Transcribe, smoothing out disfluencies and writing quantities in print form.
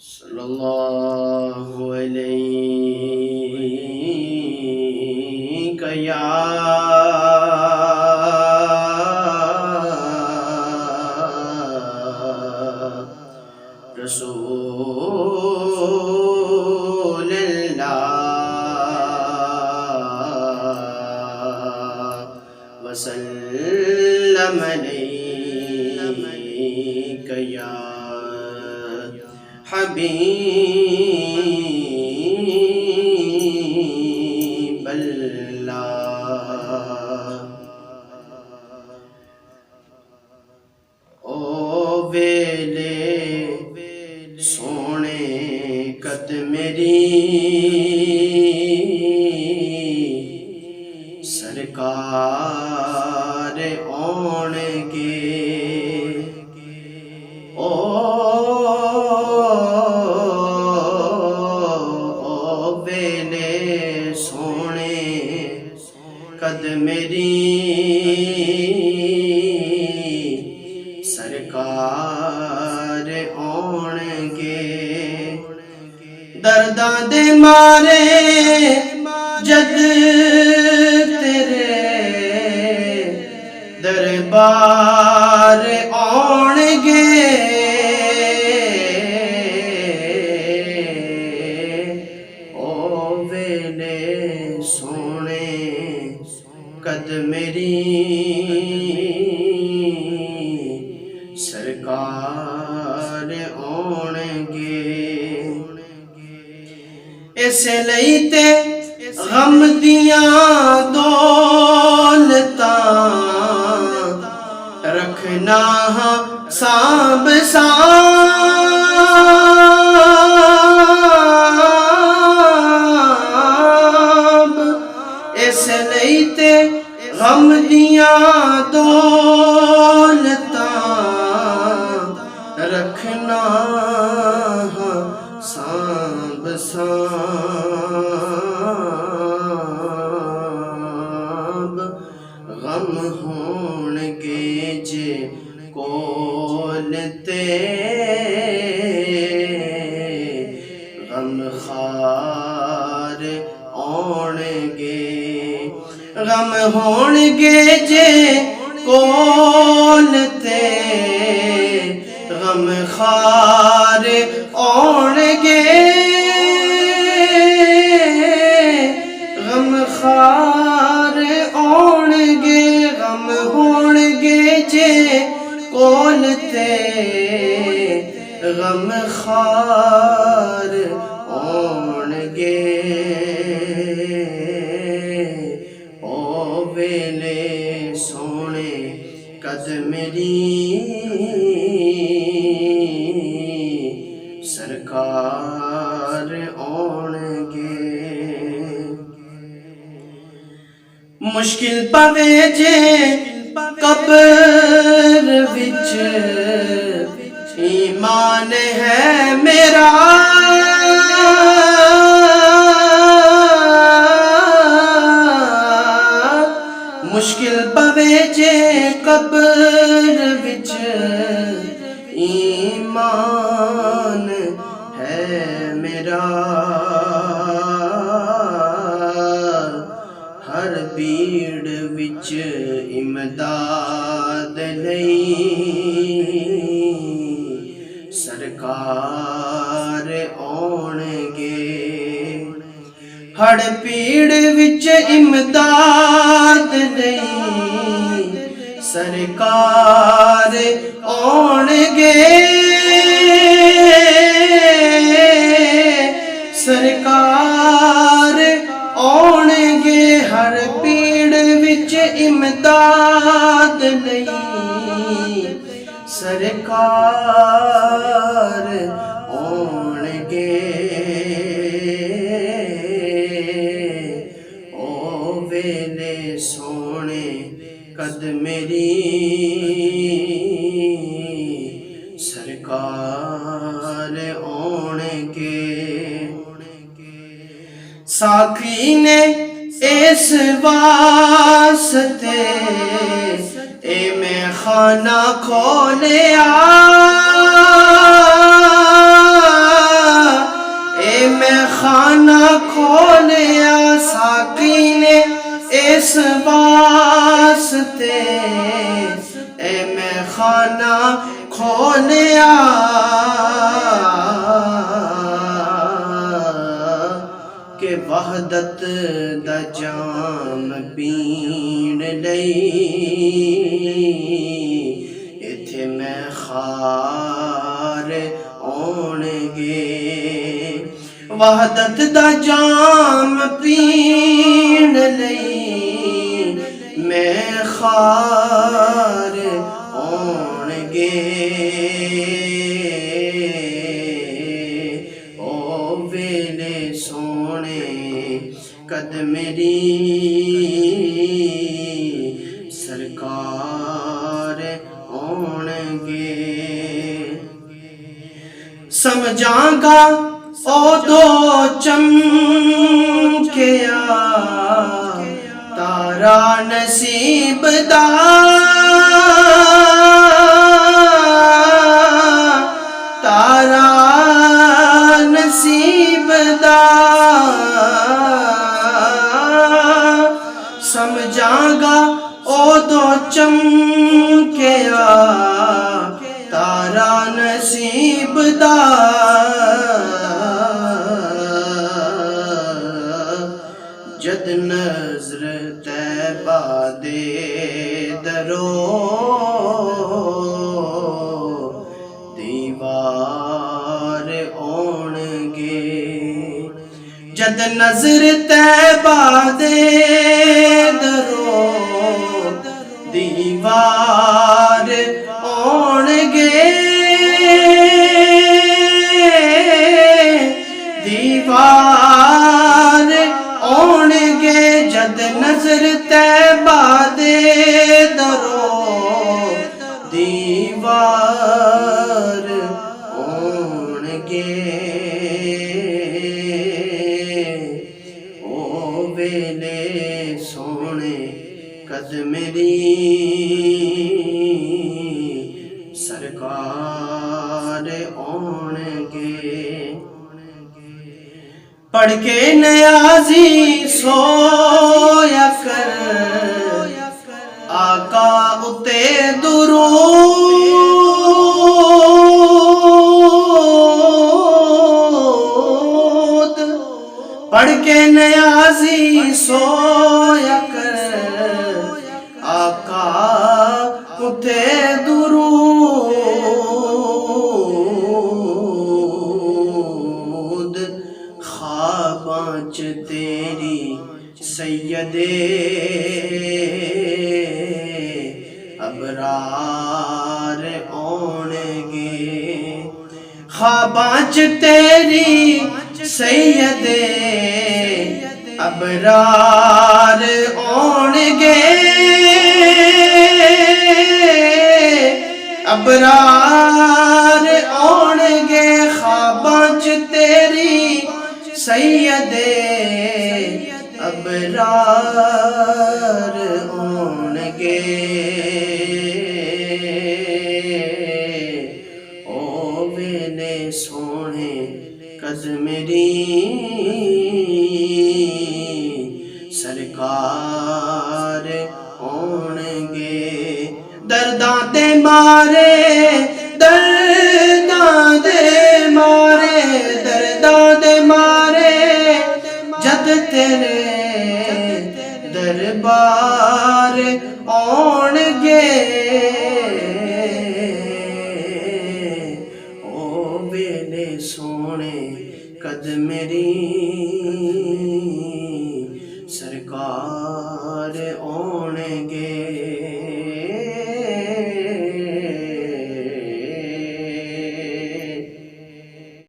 सल्लल्लाहु अलैहि या रसूलल्लाह वसल्लम अलैका या हबीबल्लाह। ओ वेले सोने कद मेरी सरकार औणगे। ओ वेले सोने कद मेरी सरकार औणगे। दर्दां दे मारे जद तेरे दरबार औणगे। ओ वेले सोने कद मेरी सरकार औणगे। इस लई ते गम दियां दौलतां रखना सांभ सांभ। इस लई ते गम दियां दौलतां रखना सांभ सांभ। गम होणगे जे कोल ते गम खार औणगे। गम होणगे जे कोल ते गम खार औणगे। गम खार औणगे। गम होणगे जे कोल ते गम खार औणगे। ओ वेले सोने कद मेरी सरकार औणगे। मुश्किल पवे जे कब्र विच ईमान है मेरा। मुश्किल पवे जे कब्र विच ईमान है मेरा। हर पीड़ विच इमदाद लई सरकार औणगे। हर पीड़ विच इमदाद लई सरकार औणगे। सरकार औणगे। हर पीड़ विच इमदाद लई सरकार औणगे। ओ वेले सोने कद मेरी सरकार औणगे। साखी ने इस वास्ते ए मैं खाना खोलिया। वहदत दा जाम पीण लई इत्थे मैं खार आउणगे। वहदत दा जाम पीण लई मैं खार आउणगे। ओ वेले सोने कद मेरी सरकार आउणगे। समझांगा ओदो चमकिया तारा नसीब दा। तारा नसीब दा समझांगा ओदो चमकिया तारा नसीब दा। जद नजर तैबा दे दरो दीवार आउणगे। जद नजर तैबा दे दरो दीवार आउणगे। दीवार आउणगे जद नजर तैबा दे दरो दीवार आउणगे। ओ वेले सोने कद मेरी सरकार आउणगे। पढ़ के नयाजी सोया कर आका उते दुरूद। पढ़ के नयाजी सोया कर आका उते दुरूद। ख्वाबां च तेरी सैयदे अबरार आउणगे। ख्वाबां च तेरी सैयदे अबरार आउणगे। अबरार आउणगे ख्वाबां च तेरी सैयदे अबरार आउणगे। ओ वेले सोने कद मेरी सरकार आउणगे। दर्दां दे मारे दर्दां दे मारे दर्दां दे मारे जद तेरे दरबार आउणगे। ओ वेले सोने कद मेरी सरकार आउणगे।